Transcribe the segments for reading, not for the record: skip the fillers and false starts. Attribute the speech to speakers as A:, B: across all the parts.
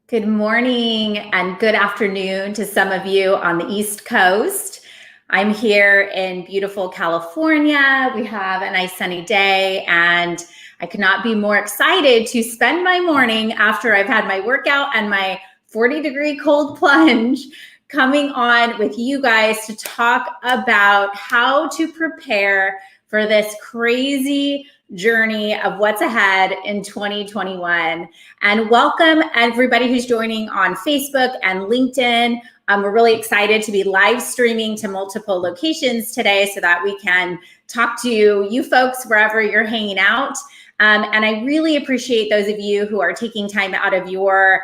A: Good morning and good afternoon to some of you on the East Coast. I'm here in beautiful California. We have a nice sunny day, and I could not be more excited to spend my morning after I've had my workout and my 40-degree cold plunge coming on with you guys to talk about how to prepare for this crazy journey of what's ahead in 2021. And welcome everybody who's joining on Facebook and LinkedIn. We're really excited to be live streaming to multiple locations today so that we can talk to you folks wherever you're hanging out. And I really appreciate those of you who are taking time out of your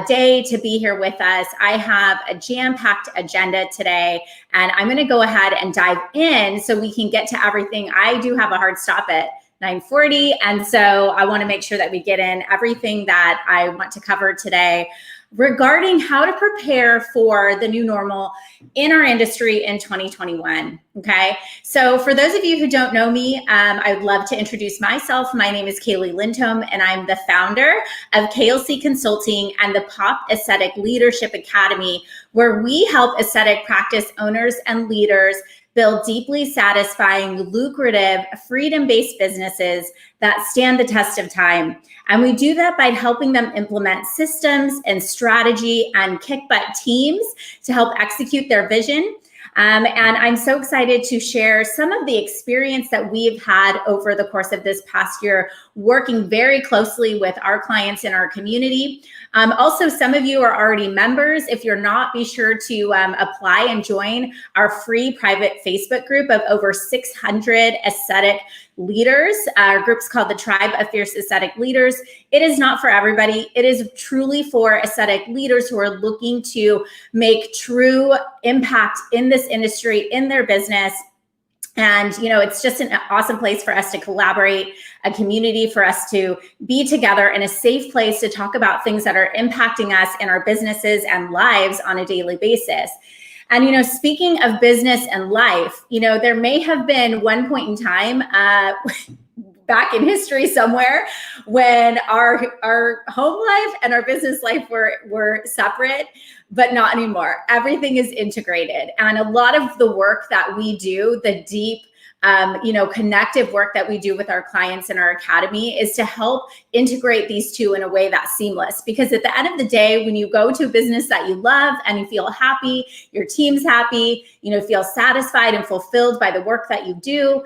A: day to be here with us. I have a jam-packed agenda today, and I'm going to go ahead and dive in so we can get to everything. I do have a hard stop at 9:40, and so I want to make sure that we get in everything that I want to cover today regarding how to prepare for the new normal in our industry in 2021. Okay, so for those of you who don't know me, I would love to introduce myself. My name is Kaylee Lindholm, and I'm the founder of KLC Consulting and the Pop Aesthetic Leadership Academy, where we help aesthetic practice owners and leaders build deeply satisfying, lucrative, freedom-based businesses that stand the test of time. And we do that by helping them implement systems and strategy and kick butt teams to help execute their vision. And I'm so excited to share some of the experience that we've had over the course of this past year, working very closely with our clients in our community. Also, some of you are already members. If you're not, be sure to apply and join our free private Facebook group of over 600 aesthetic leaders. Our group's called the Tribe of Fierce Aesthetic Leaders. It is not for everybody. It is truly for aesthetic leaders who are looking to make true impact in this industry, in their business. And, it's just an awesome place for us to collaborate, a community for us to be together in a safe place to talk about things that are impacting us in our businesses and lives on a daily basis. And, speaking of business and life, there may have been one point in time back in history somewhere when our home life and our business life were separate, but not anymore. Everything is integrated. And a lot of the work that we do, the deep, connective work that we do with our clients in our academy is to help integrate these two in a way that's seamless. Because at the end of the day, when you go to a business that you love and you feel happy, your team's happy, feel satisfied and fulfilled by the work that you do,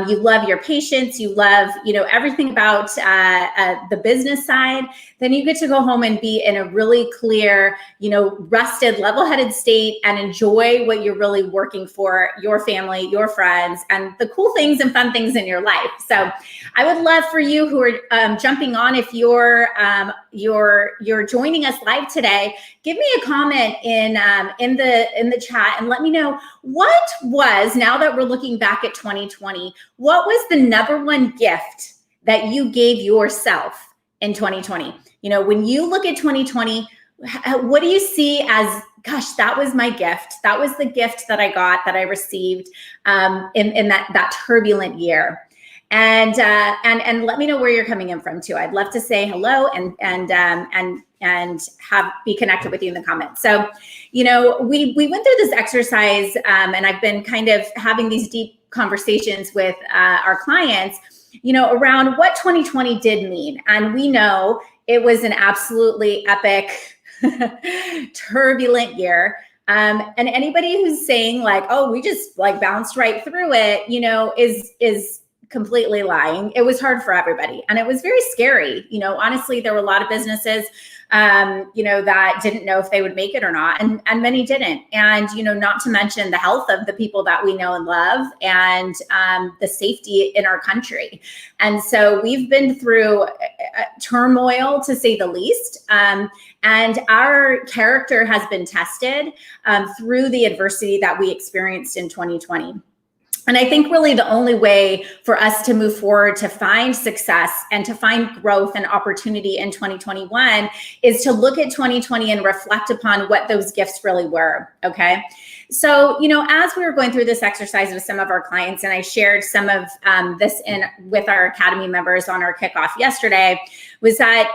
A: you love your patients, you love, everything about the business side, then you get to go home and be in a really clear, rested, level-headed state and enjoy what you're really working for, your family, your friends, and the cool things and fun things in your life. So I would love for you who are jumping on, if you're joining us live today, give me a comment in the chat and let me know what was, now that we're looking back at 2020, what was the number one gift that you gave yourself in 2020? When you look at 2020, what do you see as, gosh, that was my gift. That was the gift that I got, that I received in that turbulent year. And let me know where you're coming in from too. I'd love to say hello and be connected with you in the comments. So, we went through this exercise, and I've been kind of having these deep conversations with our clients, around what 2020 did mean. And we know it was an absolutely epic, turbulent year. And anybody who's saying like, oh, we just bounced right through it, is completely lying. It was hard for everybody. And it was very scary. Honestly, there were a lot of businesses, that didn't know if they would make it or not. And many didn't. And, not to mention the health of the people that we know and love, and the safety in our country. And so we've been through turmoil, to say the least. And our character has been tested through the adversity that we experienced in 2020. And I think really the only way for us to move forward, to find success and to find growth and opportunity in 2021 is to look at 2020 and reflect upon what those gifts really were, okay? So, as we were going through this exercise with some of our clients, and I shared some of this with our academy members on our kickoff yesterday, was that,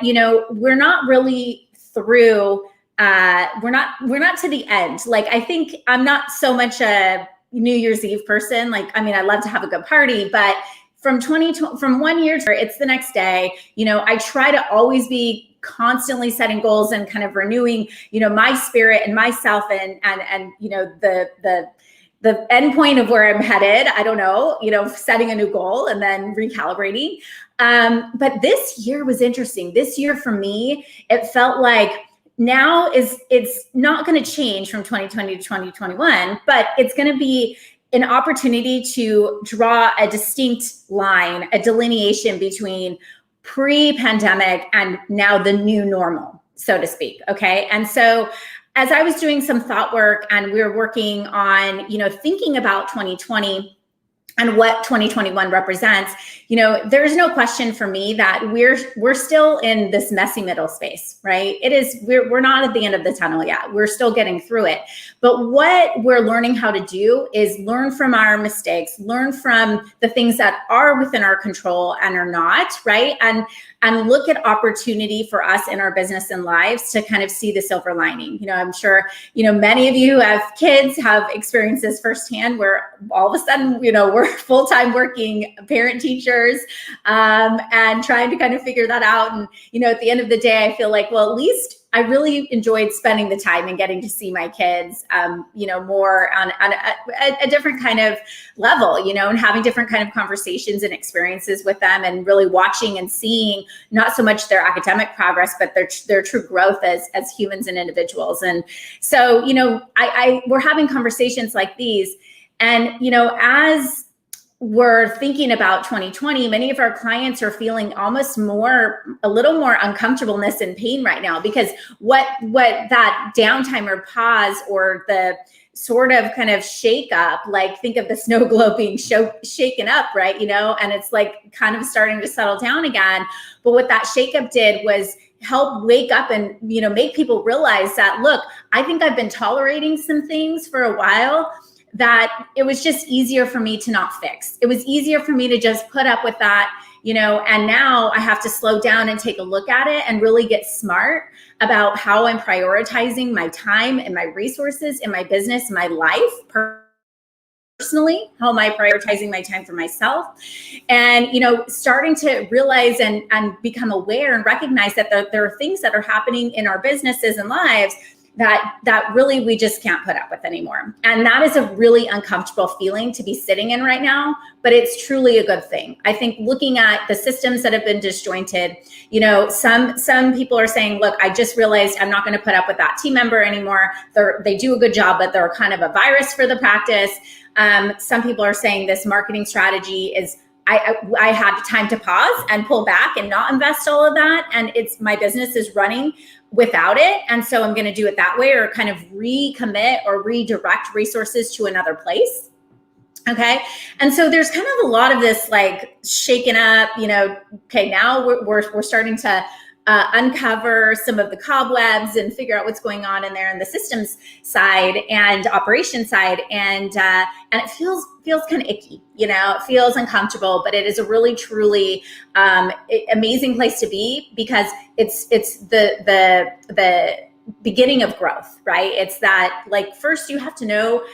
A: we're not really through, we're not to the end. Like, I think I'm not so much a New Year's Eve person. Like, I mean, I love to have a good party, but from 1 year to it's the next day, I try to always be constantly setting goals and kind of renewing, my spirit and myself and the end point of where I'm headed. I don't know, setting a new goal and then recalibrating. But this year was interesting. This year for me, it felt like now it's not going to change from 2020 to 2021, but it's going to be an opportunity to draw a distinct line, a delineation between pre-pandemic and now the new normal, so to speak. Okay. And so as I was doing some thought work and we were working on, thinking about 2020 and what 2021 represents, there's no question for me that we're still in this messy middle space, right? We're not at the end of the tunnel yet. We're still getting through it. But what we're learning how to do is learn from our mistakes, learn from the things that are within our control and are not, right? And look at opportunity for us in our business and lives to kind of see the silver lining. I'm sure, many of you who have kids have experienced this firsthand where all of a sudden, we're full-time working parent teachers and trying to kind of figure that out. And, at the end of the day, I feel like, well, at least I really enjoyed spending the time and getting to see my kids, more on a different kind of level, and having different kind of conversations and experiences with them and really watching and seeing not so much their academic progress, but their true growth as humans and individuals. And so, we're having conversations like these and, as we're thinking about 2020, many of our clients are feeling almost a little more uncomfortableness and pain right now, because what that downtime or pause or the sort of kind of shake up, like think of the snow globe being shaken up, right? And it's like kind of starting to settle down again. But what that shake up did was help wake up and, make people realize that, look, I think I've been tolerating some things for a while that it was just easier for me to not fix. It was easier for me to just put up with that, and now I have to slow down and take a look at it and really get smart about how I'm prioritizing my time and my resources in my business, my life personally. How am I prioritizing my time for myself? And, starting to realize and become aware and recognize that there are things that are happening in our businesses and lives that really we just can't put up with anymore. And that is a really uncomfortable feeling to be sitting in right now, but it's truly a good thing. I think looking at the systems that have been disjointed, some people are saying, look, I just realized I'm not going to put up with that team member anymore. They do a good job, but they're kind of a virus for the practice. Some people are saying this marketing strategy is, I had time to pause and pull back and not invest all of that. And my business is running without it. And so I'm going to do it that way, or kind of recommit or redirect resources to another place. Okay. And so there's kind of a lot of this like shaking up, okay, now we're starting to uncover some of the cobwebs and figure out what's going on in there in the systems side and operation side. And it feels kind of icky, it feels uncomfortable, but it is a really, truly amazing place to be, because it's the beginning of growth, right? It's that, like, first you have to know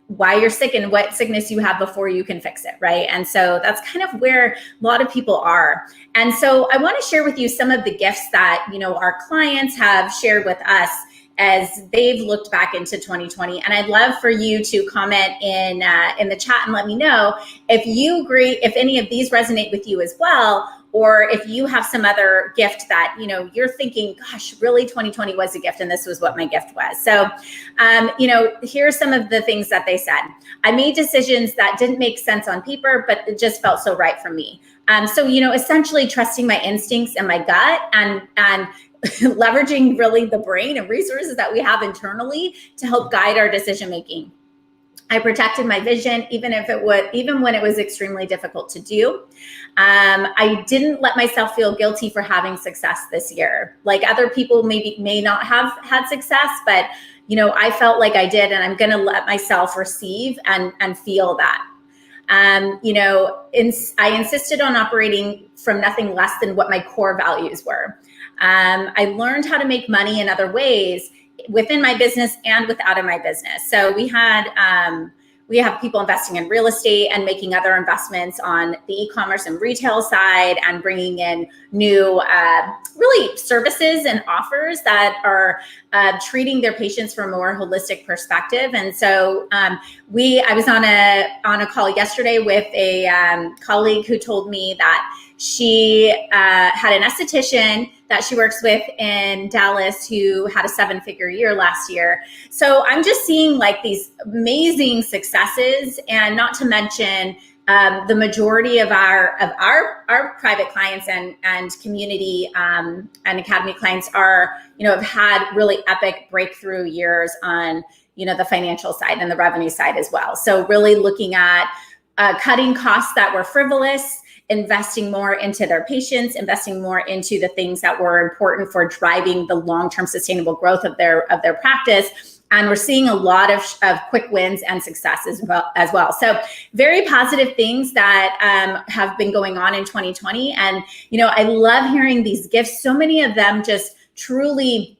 A: why you're sick and what sickness you have before you can fix it, right? And so that's kind of where a lot of people are. And so I want to share with you some of the gifts that, our clients have shared with us as they've looked back into 2020. And I'd love for you to comment in the chat and let me know if you agree, if any of these resonate with you as well, or if you have some other gift that, you're thinking, gosh, really 2020 was a gift and this was what my gift was. So, here's some of the things that they said. I made decisions that didn't make sense on paper, but it just felt so right for me. So, essentially trusting my instincts and my gut and leveraging really the brain and resources that we have internally to help guide our decision-making. I protected my vision, even when it was extremely difficult to do. I didn't let myself feel guilty for having success this year. Like other people may not have had success, but I felt like I did, and I'm going to let myself receive and feel that. I insisted on operating from nothing less than what my core values were. I learned how to make money in other ways within my business and without of my business. So we have people investing in real estate and making other investments on the e-commerce and retail side, and bringing in new really services and offers that are treating their patients from a more holistic perspective. And so I was on a call yesterday with a colleague who told me that she had an esthetician that she works with in Dallas who had a 7-figure year last year. So I'm just seeing like these amazing successes, and not to mention the majority of our private clients and community and academy clients are, have had really epic breakthrough years on, the financial side and the revenue side as well. So really looking at cutting costs that were frivolous, investing more into their patients, investing more into the things that were important for driving the long-term sustainable growth of their practice. And we're seeing a lot of quick wins and success as well. So very positive things that have been going on in 2020. And, I love hearing these gifts. So many of them just truly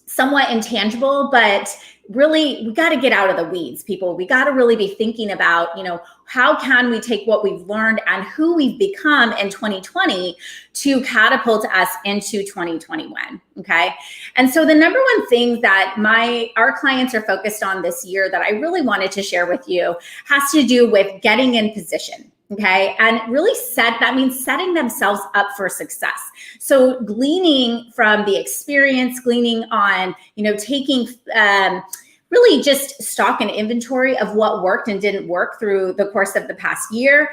A: somewhat intangible, but really, we got to get out of the weeds, people. We got to really be thinking about, how can we take what we've learned and who we've become in 2020 to catapult us into 2021, okay? And so the number one thing that our clients are focused on this year that I really wanted to share with you has to do with getting in position. Okay. And really that means setting themselves up for success. So gleaning from the experience, gleaning on, taking, really just stock and inventory of what worked and didn't work through the course of the past year,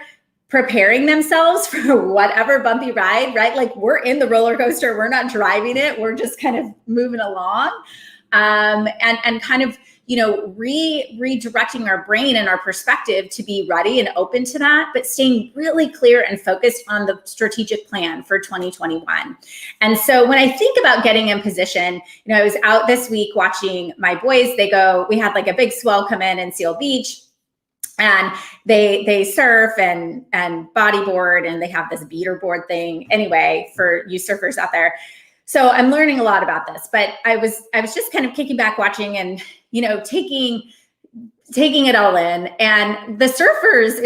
A: preparing themselves for whatever bumpy ride, right? Like we're in the roller coaster, we're not driving it, we're just kind of moving along, and kind of, redirecting our brain and our perspective to be ready and open to that, but staying really clear and focused on the strategic plan for 2021. And so when I think about getting in position, I was out this week watching my boys. We had like a big swell come in Seal Beach, and they surf and bodyboard, and they have this beater board thing. Anyway, for you surfers out there. So I'm learning a lot about this, but I was just kind of kicking back, watching, and taking it all in. And the surfers,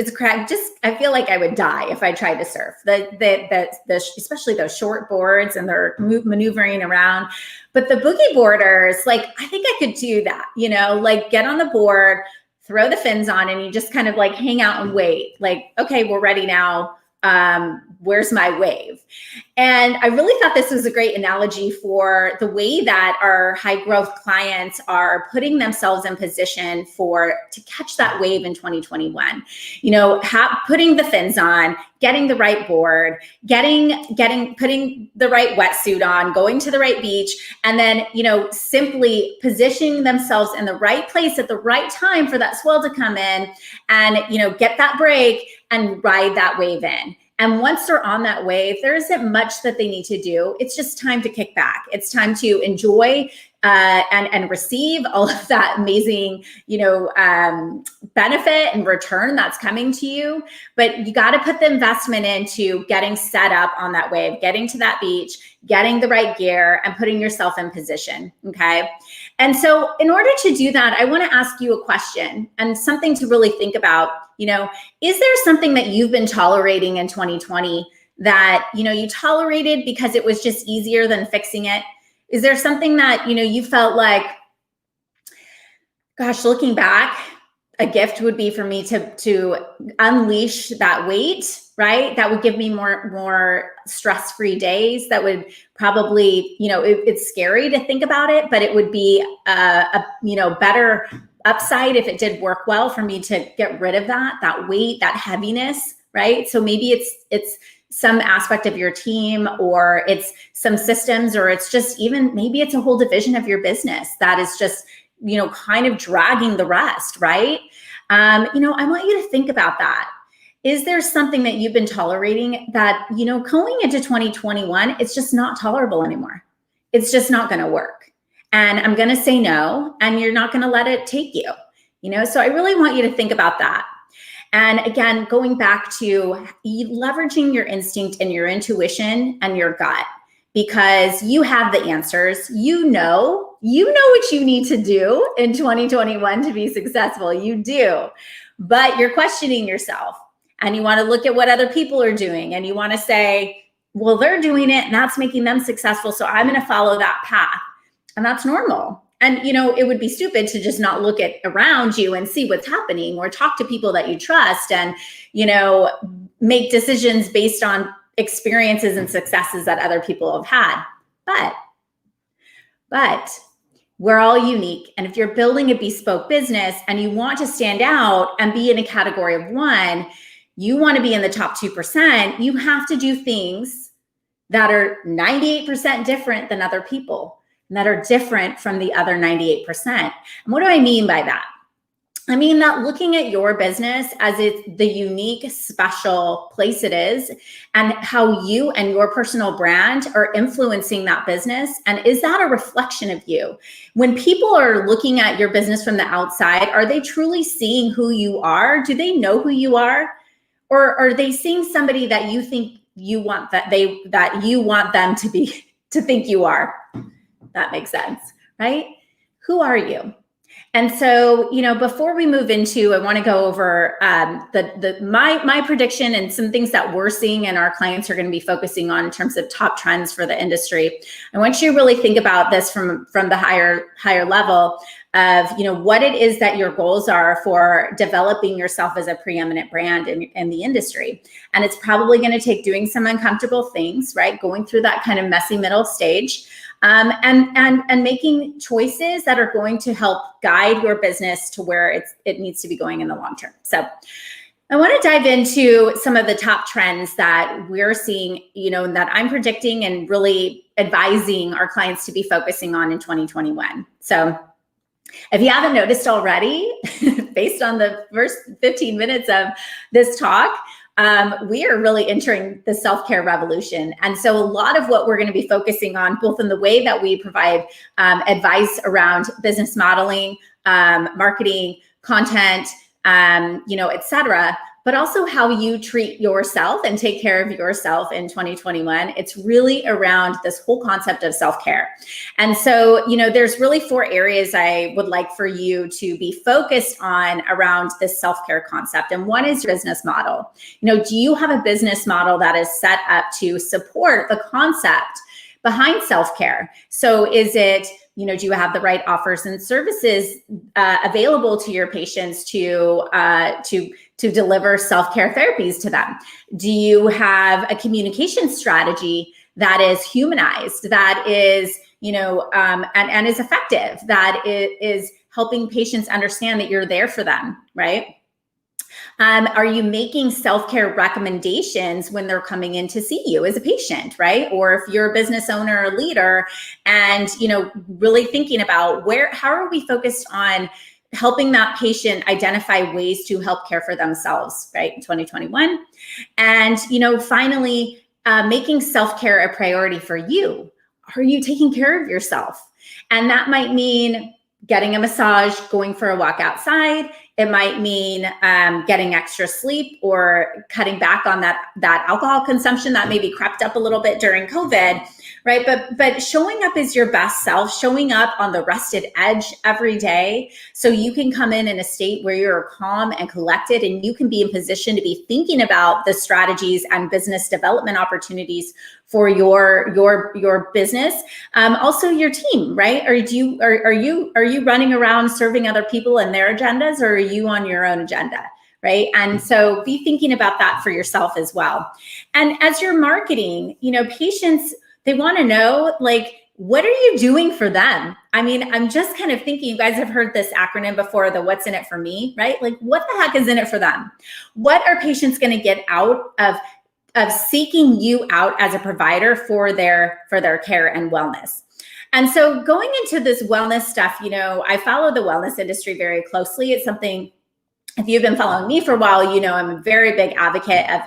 A: I feel like I would die if I tried to surf. Especially those short boards, and they're maneuvering around. But the boogie boarders, like, I think I could do that, like get on the board, throw the fins on, and you just kind of like hang out and wait. Like, okay, we're ready now. Where's my wave? And I really thought this was a great analogy for the way that our high growth clients are putting themselves in position to catch that wave in 2021. Putting the fins on, getting the right board, putting the right wetsuit on, going to the right beach, and then, simply positioning themselves in the right place at the right time for that swell to come in, and, get that break and ride that wave in. And once they're on that wave, there isn't much that they need to do. It's just time to kick back. It's time to enjoy and receive all of that amazing, benefit and return that's coming to you. But you got to put the investment into getting set up on that wave, getting to that beach, getting the right gear, and putting yourself in position. Okay. And so in order to do that, I want to ask you a question and something to really think about. Is there something that you've been tolerating in 2020 that, you tolerated because it was just easier than fixing it? Is there something that, you felt like, gosh, looking back, a gift would be for me to unleash that weight, right? That would give me more stress-free days. That would probably, it's scary to think about it, but it would be a better upside if it did work well for me to get rid of that weight, that heaviness, right? So maybe it's some aspect of your team, or it's some systems, or it's just maybe it's a whole division of your business that is just, kind of dragging the rest, right? I want you to think about that. Is there something that you've been tolerating that, going into 2021, it's just not tolerable anymore? It's just not going to work. And I'm going to say no, and you're not going to let it take you, So I really want you to think about that. And again, going back to leveraging your instinct and your intuition and your gut. because you have the answers. You know what you need to do in 2021 to be successful. You do, but you're questioning yourself and you want to look at what other people are doing and you want to say, well, they're doing it and that's making them successful, so I'm going to follow that path. And that's normal. And, it would be stupid to just not look at around you and see what's happening, or talk to people that you trust and, make decisions based on experiences and successes that other people have had. But we're all unique. And if you're building a bespoke business and you want to stand out and be in a category of one, you want to be in the top 2%, you have to do things that are 98% different than other people, and that are different from the other 98%. And what do I mean by that? I mean that looking at your business as it's the unique, special place it is, and how you and your personal brand are influencing that business. And is that a reflection of you? When people are looking at your business from the outside, are they truly seeing who you are? Do they know who you are? Or are they seeing somebody that you think you want that you want them to think you are? That makes sense, right? Who are you? And so, before we move into, I want to go over my prediction and some things that we're seeing and our clients are going to be focusing on in terms of top trends for the industry. I want you to really think about this from the higher level of, what it is that your goals are for developing yourself as a preeminent brand in the industry. And it's probably going to take doing some uncomfortable things, right? Going through that kind of messy middle stage. And making choices that are going to help guide your business to where it needs to be going in the long term. So I want to dive into some of the top trends that we're seeing, that I'm predicting and really advising our clients to be focusing on in 2021. So if you haven't noticed already, based on the first 15 minutes of this talk, we are really entering the self-care revolution. And so a lot of what we're going to be focusing on, both in the way that we provide advice around business modeling, marketing, content, et cetera, but also how you treat yourself and take care of yourself in 2021. It's really around this whole concept of self-care. And so, there's really 4 areas I would like for you to be focused on around this self-care concept. And one is your business model. Do you have a business model that is set up to support the concept behind self-care? So is it, do you have the right offers and services available to your patients to deliver self-care therapies to them? Do you have a communication strategy that is humanized, that is, and is effective, that is helping patients understand that you're there for them, right? Are you making self-care recommendations when they're coming in to see you as a patient, right? Or if you're a business owner or leader and, really thinking about how are we focused on helping that patient identify ways to help care for themselves, right, in 2021. And, finally, making self-care a priority for you. Are you taking care of yourself? And that might mean getting a massage, going for a walk outside. It might mean getting extra sleep or cutting back on that alcohol consumption that maybe crept up a little bit during COVID, right? But showing up as your best self, showing up on the rested edge every day so you can come in a state where you're calm and collected and you can be in position to be thinking about the strategies and business development opportunities for your business, also your team, right? Are you running around serving other people and their agendas, or are you on your own agenda, right? And so be thinking about that for yourself as well. And as you're marketing, patients, they want to know, what are you doing for them? I mean, I'm just kind of thinking, you guys have heard this acronym before, the what's in it for me, right? What the heck is in it for them? What are patients going to get out of seeking you out as a provider for their care and wellness? And so going into this wellness stuff, I follow the wellness industry very closely. It's something, if you've been following me for a while, I'm a very big advocate of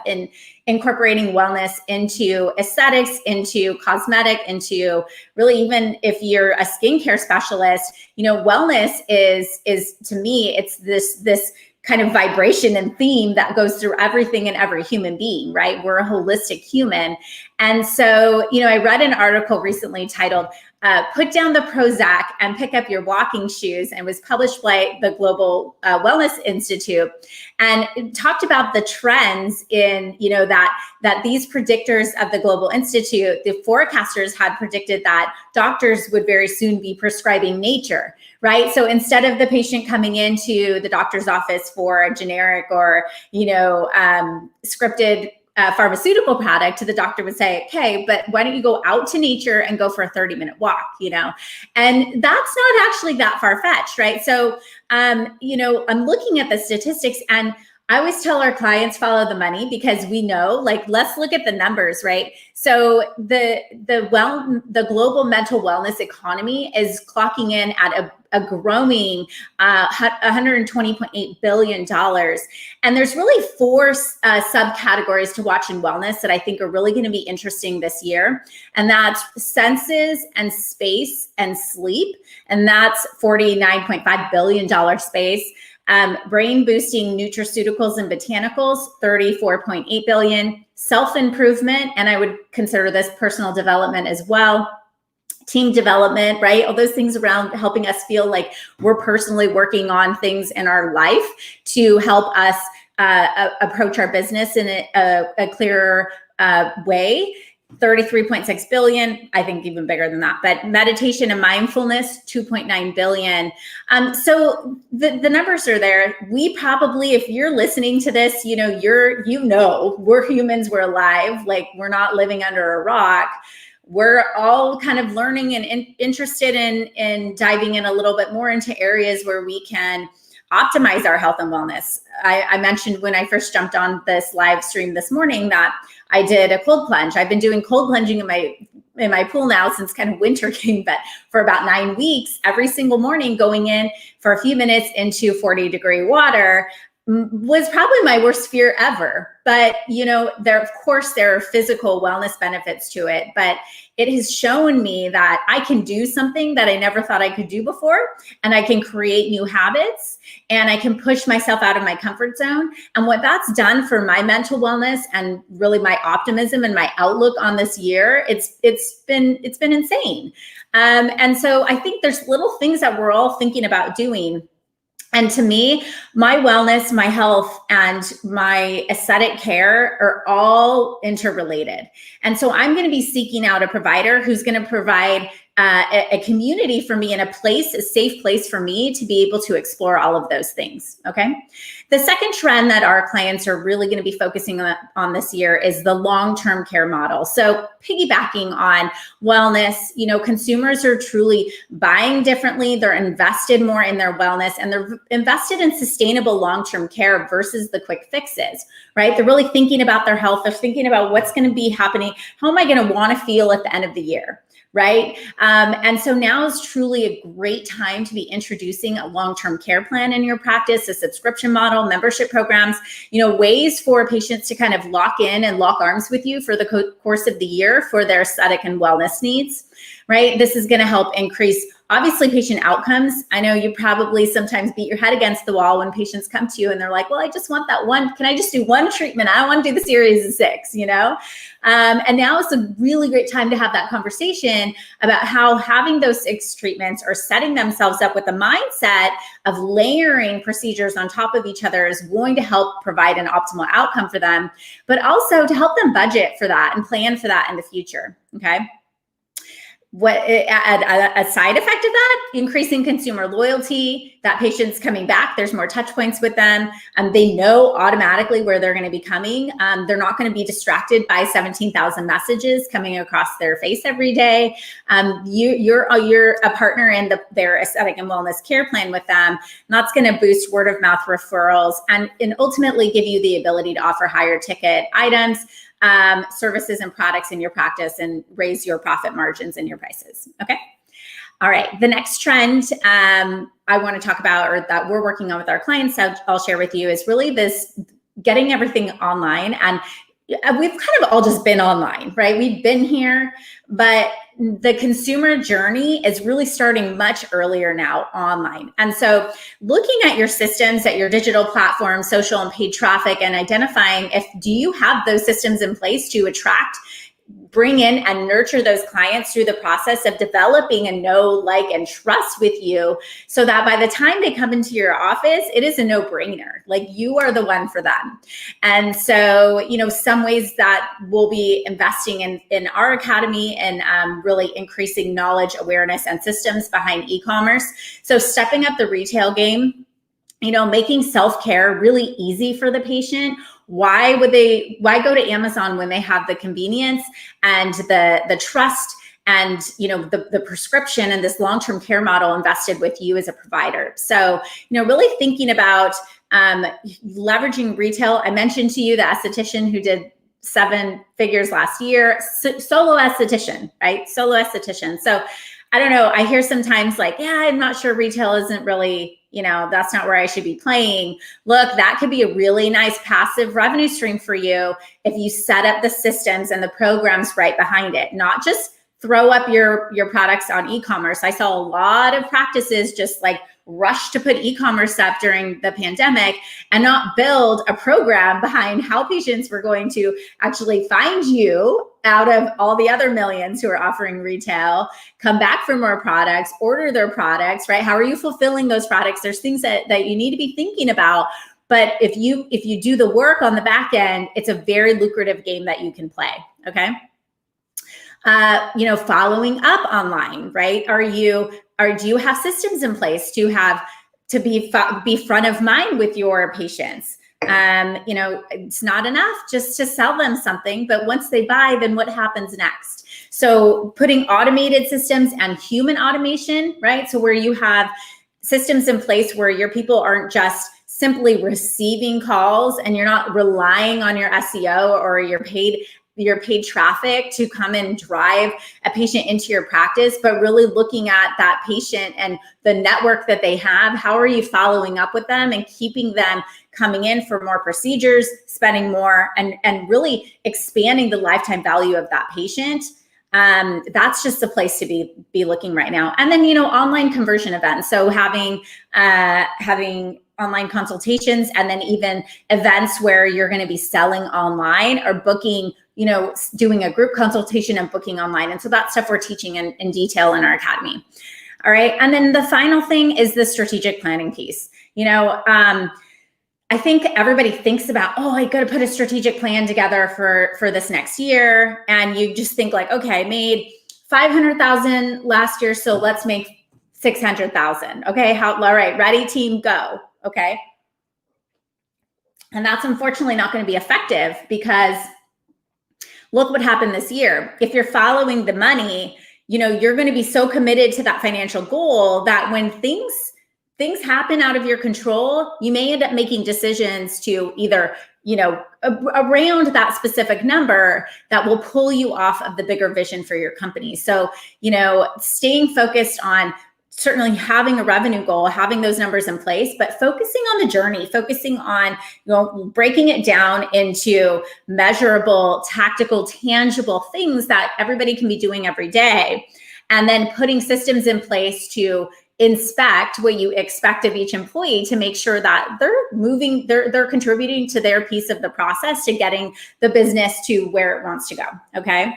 A: incorporating wellness into aesthetics, into cosmetic, into really, even if you're a skincare specialist, wellness is to me, it's this kind of vibration and theme that goes through everything and every human being, right? We're a holistic human. And so, I read an article recently titled, Put Down the Prozac and Pick Up Your Walking Shoes, and was published by the Global Wellness Institute. And it talked about the trends in, that these predictors of the Global Institute, the forecasters had predicted that doctors would very soon be prescribing nature, right? So instead of the patient coming into the doctor's office for a generic or, scripted pharmaceutical product, the doctor would say, okay, but why don't you go out to nature and go for a 30-minute walk, And that's not actually that far-fetched, right? So, I'm looking at the statistics, and I always tell our clients, follow the money, because we know, let's look at the numbers, right? So the global mental wellness economy is clocking in at a growing $120.8 billion. And there's really four subcategories to watch in wellness that I think are really going to be interesting this year. And that's senses and space and sleep. And that's $49.5 billion space. Brain boosting nutraceuticals and botanicals, $34.8 billion. Self-improvement, and I would consider this personal development as well. Team development, right? All those things around helping us feel like we're personally working on things in our life to help us approach our business in a clearer way. 33.6 billion, I think even bigger than that, but meditation and mindfulness, 2.9 billion. So the numbers are there. We probably, if you're listening to this, we're humans, we're alive, we're not living under a rock. We're all kind of learning and interested in diving in a little bit more into areas where we can optimize our health and wellness. I mentioned when I first jumped on this live stream this morning that I did a cold plunge. I've been doing cold plunging in my pool now since kind of winter came, but for about 9 weeks, every single morning, going in for a few minutes into 40-degree water was probably my worst fear ever. But, there are physical wellness benefits to it, but it has shown me that I can do something that I never thought I could do before, and I can create new habits, and I can push myself out of my comfort zone. And what that's done for my mental wellness and really my optimism and my outlook on this year, it's been insane. And so I think there's little things that we're all thinking about doing. And to me, my wellness, my health, and my aesthetic care are all interrelated. And so I'm going to be seeking out a provider who's going to provide a community for me and a safe place for me to be able to explore all of those things. Okay. The second trend that our clients are really going to be focusing on this year is the long-term care model. So piggybacking on wellness, consumers are truly buying differently. They're invested more in their wellness, and they're invested in sustainable long-term care versus the quick fixes, right? They're really thinking about their health. They're thinking about what's going to be happening. How am I going to want to feel at the end of the year? Right. And so now is truly a great time to be introducing a long-term care plan in your practice, a subscription model, membership programs, ways for patients to kind of lock in and lock arms with you for the course of the year for their aesthetic and wellness needs. Right. This is going to help increase, obviously, patient outcomes. I know you probably sometimes beat your head against the wall when patients come to you and they're like, well, I just want that one. Can I just do one treatment? I don't want to do the series of 6, And now is a really great time to have that conversation about how having those 6 treatments or setting themselves up with the mindset of layering procedures on top of each other is going to help provide an optimal outcome for them, but also to help them budget for that and plan for that in the future. Okay. A side effect of that, increasing consumer loyalty, that patient's coming back, there's more touch points with them, and they know automatically where they're going to be coming. They're not going to be distracted by 17,000 messages coming across their face every day. You're a partner in their aesthetic and wellness care plan with them, and that's going to boost word of mouth referrals and ultimately give you the ability to offer higher ticket items, services and products in your practice, and raise your profit margins and your prices. Okay. All right. The next trend I want to talk about, or that we're working on with our clients, I'll share with you, is really this getting everything online. And we've kind of all just been online, right? We've been here, but the consumer journey is really starting much earlier now online. And so looking at your systems, at your digital platforms, social and paid traffic, and identifying do you have those systems in place to attract, bring in, and nurture those clients through the process of developing a know, like, and trust with you, so that by the time they come into your office, it is a no-brainer. Like, you are the one for them. And so, some ways that we'll be investing in our academy and really increasing knowledge, awareness, and systems behind e-commerce. So stepping up the retail game, making self-care really easy for the patient. Why go to Amazon when they have the convenience and the trust and the prescription and this long-term care model invested with you as a provider? So really thinking about leveraging retail. I mentioned to you the esthetician who did 7 figures last year, solo esthetician, right? Solo esthetician. So I don't know. I hear sometimes like, yeah, I'm not sure retail isn't really, that's not where I should be playing. Look, that could be a really nice passive revenue stream for you if you set up the systems and the programs right behind it, not just throw up your products on e-commerce. I saw a lot of practices just like rush to put e-commerce up during the pandemic and not build a program behind how patients were going to actually find you out of all the other millions who are offering retail, come back for more products, order their products, right? How are you fulfilling those products? There's things that you need to be thinking about. But if you do the work on the back end, it's a very lucrative game that you can play, okay? Following up online, right? Do you have systems in place to be front of mind with your patients? It's not enough just to sell them something, but once they buy, then what happens next? So putting automated systems and human automation, right? So where you have systems in place where your people aren't just simply receiving calls and you're not relying on your SEO or your paid traffic to come and drive a patient into your practice, but really looking at that patient and the network that they have. How are you following up with them and keeping them coming in for more procedures, spending more, and really expanding the lifetime value of that patient? That's just the place to be looking right now. And then, online conversion events. So having online consultations, and then even events where you're going to be selling online or booking, doing a group consultation and booking online. And so that stuff we're teaching in detail in our academy. All right. And then the final thing is the strategic planning piece. I think everybody thinks about, I got to put a strategic plan together for this next year. And you just think like, okay, I made 500,000 last year, so let's make 600,000. Okay. All right. Ready, team, go. Okay. And that's unfortunately not going to be effective, because look what happened this year. If you're following the money, you're going to be so committed to that financial goal that when things happen out of your control, you may end up making decisions to either, around that specific number that will pull you off of the bigger vision for your company. So, staying focused on certainly having a revenue goal, having those numbers in place, but focusing on the journey, focusing on, breaking it down into measurable, tactical, tangible things that everybody can be doing every day. And then putting systems in place to inspect what you expect of each employee to make sure that they're contributing to their piece of the process to getting the business to where it wants to go. Okay.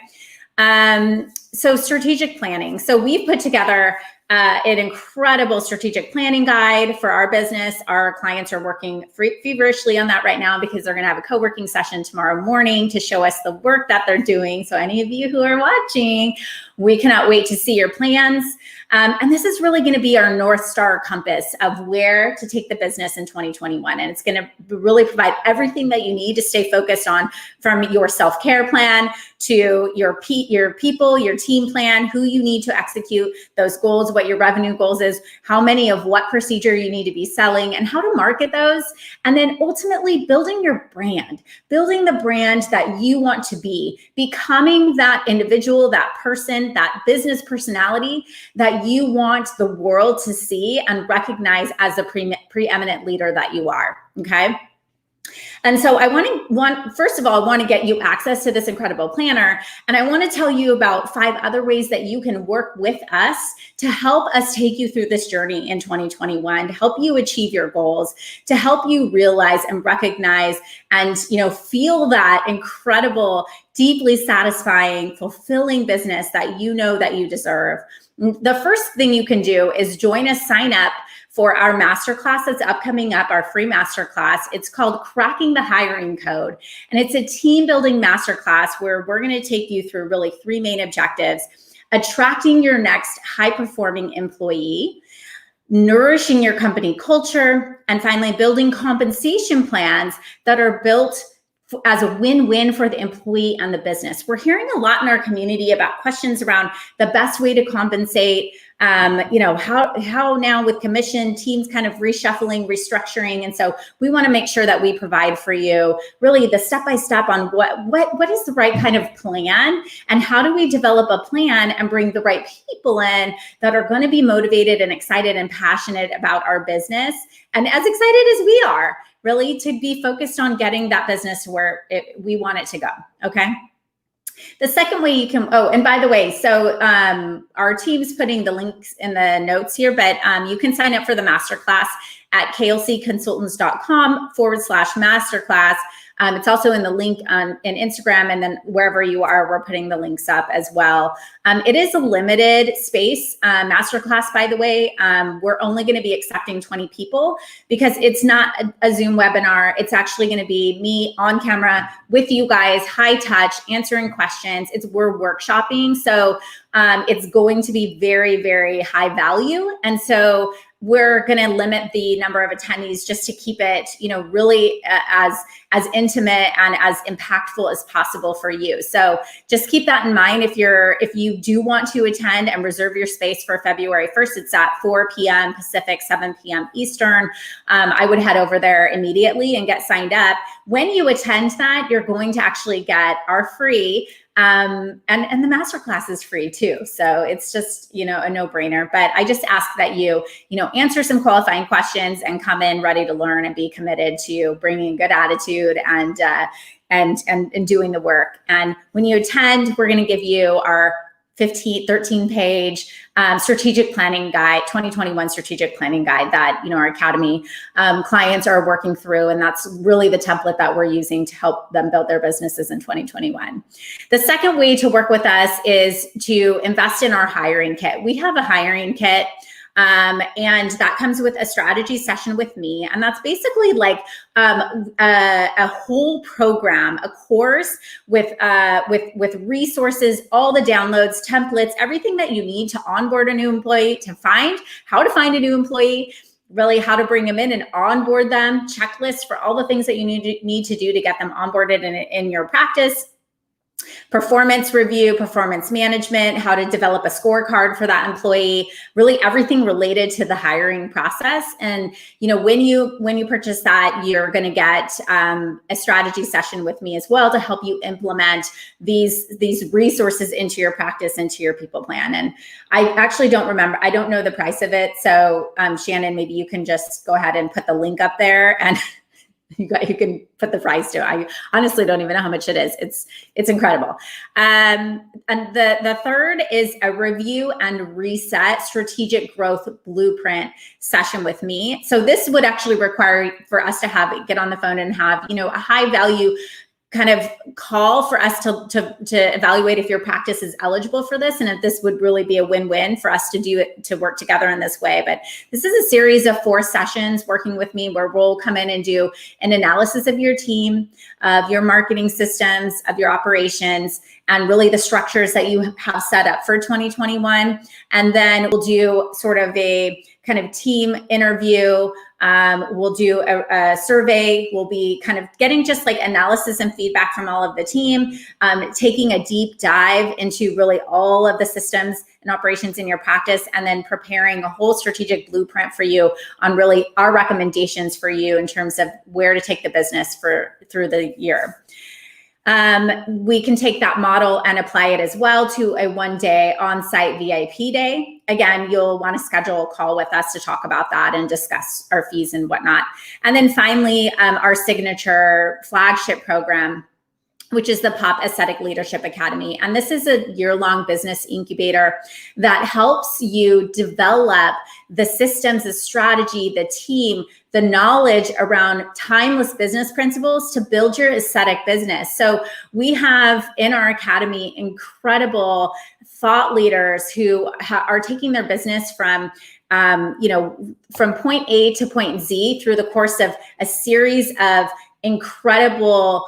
A: So strategic planning. So we've put together an incredible strategic planning guide for our business. Our clients are working feverishly on that right now, because they're going to have a co-working session tomorrow morning to show us the work that they're doing. So any of you who are watching, we cannot wait to see your plans. And this is really going to be our North Star compass of where to take the business in 2021. And it's going to really provide everything that you need to stay focused on, from your self-care plan to your people, your team plan, who you need to execute those goals, what your revenue goals is, how many of what procedure you need to be selling, and how to market those. And then ultimately building your brand, building the brand that you want to be, becoming that individual, that person, that business personality that you want the world to see and recognize as a preeminent leader that you are. Okay. And so first of all, I want to get you access to this incredible planner. And I want to tell you about 5 other ways that you can work with us to help us take you through this journey in 2021, to help you achieve your goals, to help you realize and recognize and, feel that incredible, deeply satisfying, fulfilling business that you know that you deserve. The first thing you can do is join us, sign up for our masterclass that's upcoming up, our free masterclass. It's called Cracking the Hiring Code. And it's a team building masterclass where we're going to take you through really 3 main objectives: attracting your next high performing employee, nourishing your company culture, and finally building compensation plans that are built as a win-win for the employee and the business. We're hearing a lot in our community about questions around the best way to compensate, how now with commission teams kind of reshuffling, restructuring. And so we want to make sure that we provide for you really the step-by-step on what is the right kind of plan, and how do we develop a plan and bring the right people in that are going to be motivated and excited and passionate about our business, and as excited as we are, really to be focused on getting that business where we want it to go, okay? The second way you can, and by the way, so our team's putting the links in the notes here, but you can sign up for the masterclass at klcconsultants.com/masterclass. It's also in the link in Instagram, and then wherever you are, we're putting the links up as well. It is a limited space masterclass, by the way. We're only going to be accepting 20 people because it's not a Zoom webinar. It's actually going to be me on camera with you guys, high touch, answering questions. We're workshopping, so it's going to be very, very high value. And so we're going to limit the number of attendees just to keep it, really as intimate and as impactful as possible for you. So just keep that in mind. If you do want to attend and reserve your space for February 1st, it's at 4 p.m. Pacific, 7 p.m. Eastern. I would head over there immediately and get signed up. When you attend that, you're going to actually get our free and the masterclass is free too. So it's just, a no-brainer. But I just ask that you answer some qualifying questions and come in ready to learn and be committed to bringing a good attitude and doing the work. And when you attend, we're going to give you our 13-page strategic planning guide, 2021 strategic planning guide that, our Academy clients are working through. And that's really the template that we're using to help them build their businesses in 2021. The second way to work with us is to invest in our hiring kit. We have a hiring kit. And that comes with a strategy session with me. And that's basically like a whole program, a course with resources, all the downloads, templates, everything that you need to onboard a new employee, to find how to find a new employee, really how to bring them in and onboard them, checklists for all the things that you need to do to get them onboarded in your practice. Performance review, performance management, how to develop a scorecard for that employee, really everything related to the hiring process. And, when you purchase that, you're going to get a strategy session with me as well to help you implement these resources into your practice, into your people plan. And I actually don't remember, I don't know the price of it. So Shannon, maybe you can just go ahead and put the link up there, and you can put the price to it. I honestly don't even know how much it is. It's incredible. And the third is a review and reset strategic growth blueprint session with me. So this would actually require for us to get on the phone and have, a high value kind of call for us to evaluate if your practice is eligible for this, and if this would really be a win-win for us to do it, to work together in this way. But this is a series of 4 sessions working with me where we'll come in and do an analysis of your team, of your marketing systems, of your operations, and really the structures that you have set up for 2021. And then we'll do sort of a kind of team interview. We'll do a survey. We'll be kind of getting just like analysis and feedback from all of the team, taking a deep dive into really all of the systems and operations in your practice, and then preparing a whole strategic blueprint for you on really our recommendations for you in terms of where to take the business through the year. We can take that model and apply it as well to a one-day on-site VIP day. Again, you'll want to schedule a call with us to talk about that and discuss our fees and whatnot. And then finally, our signature flagship program, which is the Pop Aesthetic Leadership Academy. And this is a year-long business incubator that helps you develop the systems, the strategy, the team, the knowledge around timeless business principles to build your aesthetic business. So we have in our academy incredible thought leaders who are taking their business from from point A to point Z through the course of a series of incredible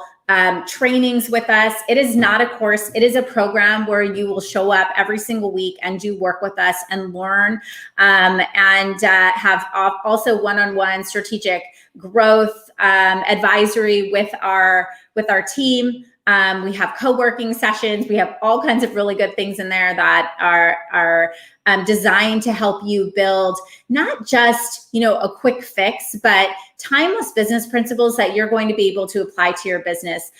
A: trainings with us. It is not a course. It is a program where you will show up every single week and do work with us and learn and have also one-on-one strategic growth advisory with our team. We have co-working sessions. We have all kinds of really good things in there that are designed to help you build not just, a quick fix, but timeless business principles that you're going to be able to apply to your business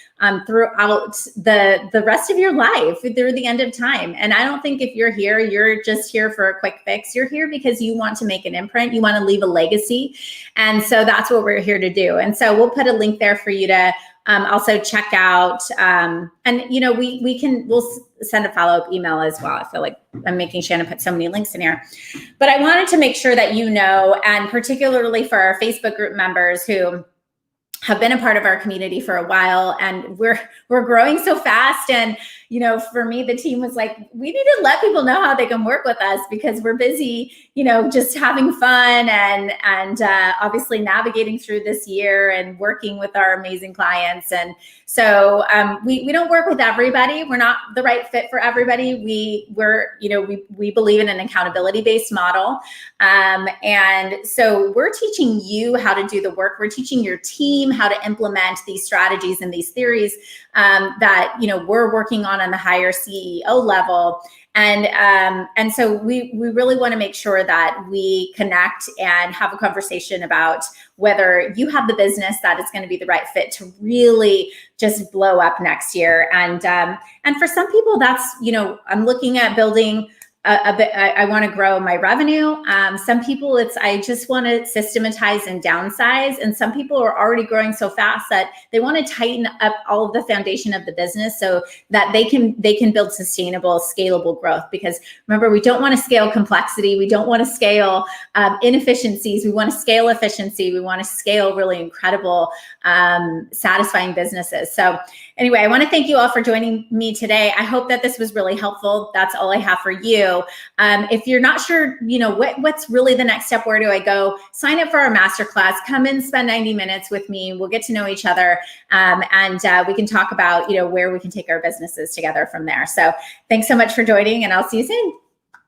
A: throughout the rest of your life, through the end of time. And I don't think if you're here, you're just here for a quick fix. You're here because you want to make an imprint. You want to leave a legacy. And so that's what we're here to do. And so we'll put a link there for you to also check out, and we'll send a follow-up email as well. I feel like I'm making Shannon put so many links in here, but I wanted to make sure that and particularly for our Facebook group members who have been a part of our community for a while, and we're growing so fast. And for me, the team was like, we need to let people know how they can work with us because we're busy, just having fun and obviously navigating through this year and working with our amazing clients. And so we don't work with everybody. We're not the right fit for everybody. We believe in an accountability-based model. And so we're teaching you how to do the work. We're teaching your team how to implement these strategies and these theories that we're working on the higher CEO level. And so we really want to make sure that we connect and have a conversation about whether you have the business that is going to be the right fit to really just blow up next year. And for some people, that's, I'm looking at building a bit. I want to grow my revenue. Some people, I just want to systematize and downsize. And some people are already growing so fast that they want to tighten up all of the foundation of the business so that they can build sustainable, scalable growth. Because remember, we don't want to scale complexity. We don't want to scale inefficiencies. We want to scale efficiency. We want to scale really incredible, satisfying businesses. So anyway, I want to thank you all for joining me today. I hope that this was really helpful. That's all I have for you. If you're not sure, what's really the next step, where do I go? Sign up for our masterclass. Come and spend 90 minutes with me. We'll get to know each other, and we can talk about, where we can take our businesses together from there. So thanks so much for joining, and I'll see you soon.